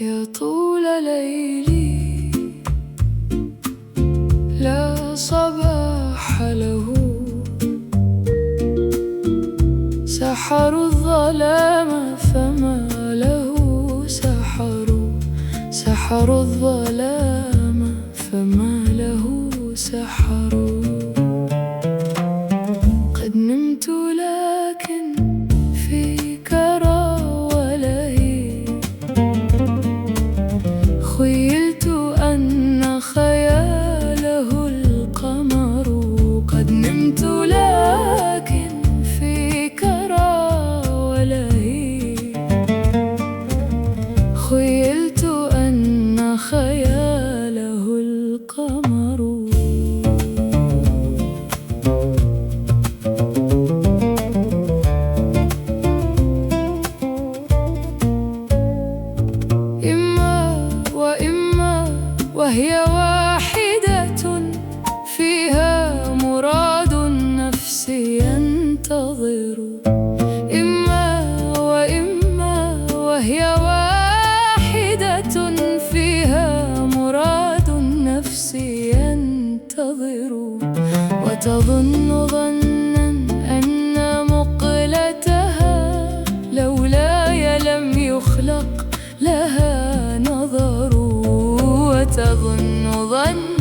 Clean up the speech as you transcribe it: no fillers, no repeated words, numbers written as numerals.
يا طول ليلي لا صباح له، سحروا الظلام فما له سحروا الظلام فما له سحروا. قد نمت لكن في كرى ولهي، خيلت أن خياله القمر. قد نمت لكن في كرى ولهي، خيلت أن خياله القمر. وهي واحدة فيها مراد النفس ينتظر. وإما وهي واحدة فيها مراد النفس ينتظر. وتظن ظنا أن مقلتها لولاي لم يخلق لها نظر. وتظن ظنا